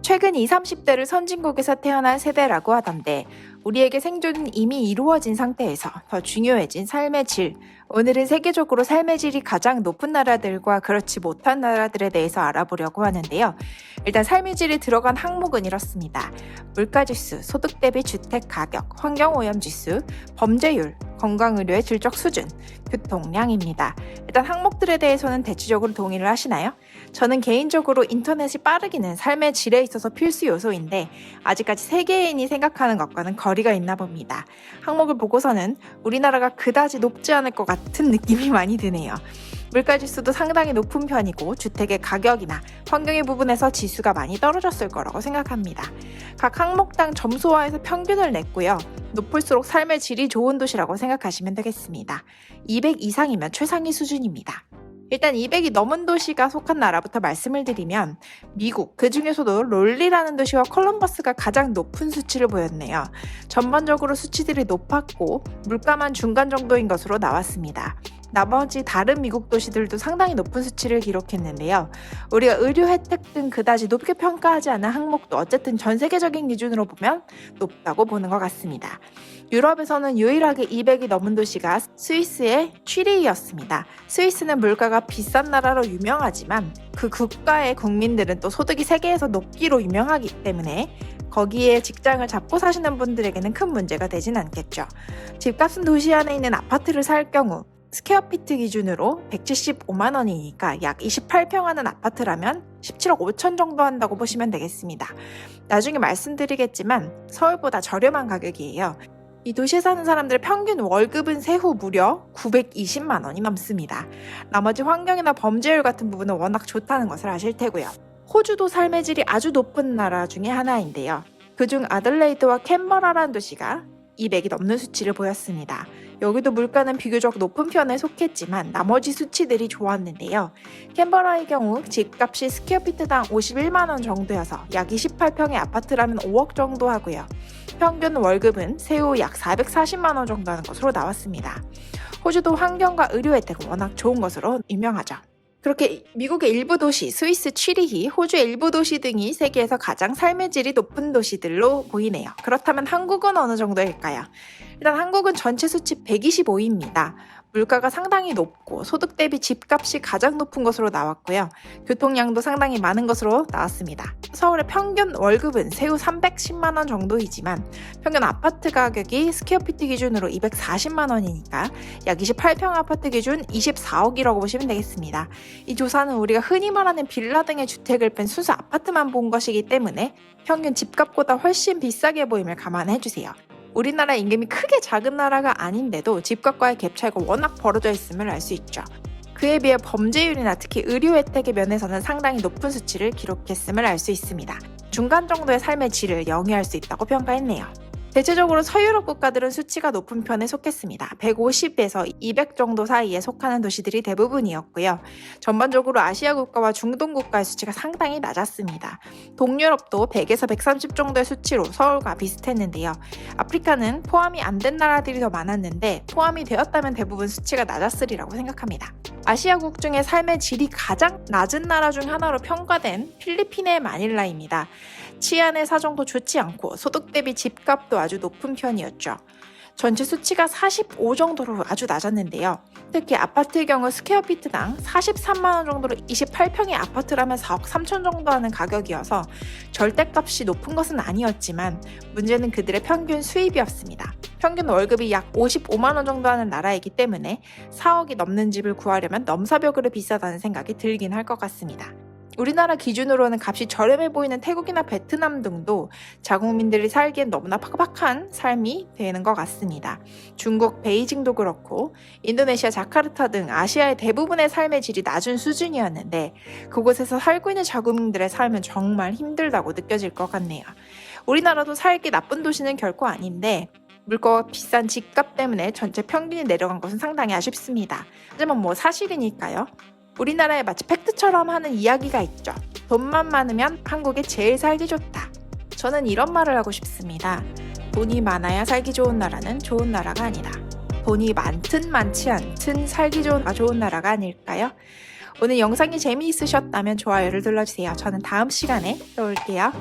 최근 20, 30대를 선진국에서 태어난 세대라고 하던데 우리에게 생존은 이미 이루어진 상태에서 더 중요해진 삶의 질. 오늘은 세계적으로 삶의 질이 가장 높은 나라들과 그렇지 못한 나라들에 대해서 알아보려고 하는데요. 일단 삶의 질이 들어간 항목은 이렇습니다. 물가지수, 소득 대비 주택 가격, 환경오염지수, 범죄율, 건강의료의 질적 수준, 교통량입니다. 일단 항목들에 대해서는 대체적으로 동의를 하시나요? 저는 개인적으로 인터넷이 빠르기는 삶의 질에 있어서 필수 요소인데 아직까지 세계인이 생각하는 것과는 거리가 있나 봅니다. 항목을 보고서는 우리나라가 그다지 높지 않을 것 같은 느낌이 많이 드네요. 물가지수도 상당히 높은 편이고 주택의 가격이나 환경의 부분에서 지수가 많이 떨어졌을 거라고 생각합니다. 각 항목당 점수화해서 평균을 냈고요. 높을수록 삶의 질이 좋은 도시라고 생각하시면 되겠습니다. 200 이상이면 최상위 수준입니다. 일단 200이 넘은 도시가 속한 나라부터 말씀을 드리면 미국, 그 중에서도 롤리라는 도시와 콜럼버스가 가장 높은 수치를 보였네요. 전반적으로 수치들이 높았고 물가만 중간 정도인 것으로 나왔습니다. 나머지 다른 미국 도시들도 상당히 높은 수치를 기록했는데요. 우리가 의료 혜택 등 그다지 높게 평가하지 않은 항목도 어쨌든 전 세계적인 기준으로 보면 높다고 보는 것 같습니다. 유럽에서는 유일하게 200이 넘은 도시가 스위스의 취리히였습니다. 스위스는 물가가 비싼 나라로 유명하지만 그 국가의 국민들은 또 소득이 세계에서 높기로 유명하기 때문에 거기에 직장을 잡고 사시는 분들에게는 큰 문제가 되진 않겠죠. 집값은 도시 안에 있는 아파트를 살 경우 스퀘어피트 기준으로 175만 원이니까 약 28평 하는 아파트라면 17억 5천 정도 한다고 보시면 되겠습니다. 나중에 말씀드리겠지만 서울보다 저렴한 가격이에요. 이 도시에 사는 사람들의 평균 월급은 세후 무려 920만 원이 넘습니다. 나머지 환경이나 범죄율 같은 부분은 워낙 좋다는 것을 아실 테고요. 호주도 삶의 질이 아주 높은 나라 중에 하나인데요. 그중 아들레이드와 캔버라라는 도시가 200이 넘는 수치를 보였습니다. 여기도 물가는 비교적 높은 편에 속했지만 나머지 수치들이 좋았는데요. 캔버라의 경우 집값이 스퀘어피트당 51만 원 정도여서 약 28평의 아파트라면 5억 정도 하고요. 평균 월급은 세후 약 440만 원 정도 하는 것으로 나왔습니다. 호주도 환경과 의료 혜택은 워낙 좋은 것으로 유명하죠. 그렇게 미국의 일부 도시, 스위스 취리히, 호주의 일부 도시 등이 세계에서 가장 삶의 질이 높은 도시들로 보이네요. 그렇다면 한국은 어느 정도일까요? 일단 한국은 전체 수치 125위입니다. 물가가 상당히 높고 소득 대비 집값이 가장 높은 것으로 나왔고요. 교통량도 상당히 많은 것으로 나왔습니다. 서울의 평균 월급은 세후 310만 원 정도이지만 평균 아파트 가격이 스퀘어피트 기준으로 240만 원이니까 약 28평 아파트 기준 24억이라고 보시면 되겠습니다. 이 조사는 우리가 흔히 말하는 빌라 등의 주택을 뺀 순수 아파트만 본 것이기 때문에 평균 집값보다 훨씬 비싸게 보임을 감안해 주세요. 우리나라 임금이 크게 작은 나라가 아닌데도 집값과의 갭 차이가 워낙 벌어져 있음을 알 수 있죠. 그에 비해 범죄율이나 특히 의료 혜택의 면에서는 상당히 높은 수치를 기록했음을 알 수 있습니다. 중간 정도의 삶의 질을 영위할 수 있다고 평가했네요. 대체적으로 서유럽 국가들은 수치가 높은 편에 속했습니다. 150에서 200 정도 사이에 속하는 도시들이 대부분이었고요. 전반적으로 아시아 국가와 중동 국가의 수치가 상당히 낮았습니다. 동유럽도 100에서 130 정도의 수치로 서울과 비슷했는데요. 아프리카는 포함이 안 된 나라들이 더 많았는데 포함이 되었다면 대부분 수치가 낮았으리라고 생각합니다. 아시아국 중에 삶의 질이 가장 낮은 나라 중 하나로 평가된 필리핀의 마닐라입니다. 치안의 사정도 좋지 않고 소득 대비 집값도 아주 높은 편이었죠. 전체 수치가 45 정도로 아주 낮았는데요. 특히 아파트의 경우 스퀘어피트당 43만 원 정도로 28평의 아파트라면 4억 3천 정도 하는 가격이어서 절대값이 높은 것은 아니었지만 문제는 그들의 평균 수입이었습니다. 평균 월급이 약 55만 원 정도 하는 나라이기 때문에 4억이 넘는 집을 구하려면 넘사벽으로 비싸다는 생각이 들긴 할 것 같습니다. 우리나라 기준으로는 값이 저렴해 보이는 태국이나 베트남 등도 자국민들이 살기엔 너무나 팍팍한 삶이 되는 것 같습니다. 중국 베이징도 그렇고 인도네시아 자카르타 등 아시아의 대부분의 삶의 질이 낮은 수준이었는데 그곳에서 살고 있는 자국민들의 삶은 정말 힘들다고 느껴질 것 같네요. 우리나라도 살기 나쁜 도시는 결코 아닌데 물가가 비싼 집값 때문에 전체 평균이 내려간 것은 상당히 아쉽습니다. 하지만 사실이니까요. 우리나라에 마치 팩트처럼 하는 이야기가 있죠. 돈만 많으면 한국에 제일 살기 좋다. 저는 이런 말을 하고 싶습니다. 돈이 많아야 살기 좋은 나라는 좋은 나라가 아니다. 돈이 많든 많지 않든 살기 좋은 나라가 아닐까요? 오늘 영상이 재미있으셨다면 좋아요를 눌러주세요. 저는 다음 시간에 또 올게요.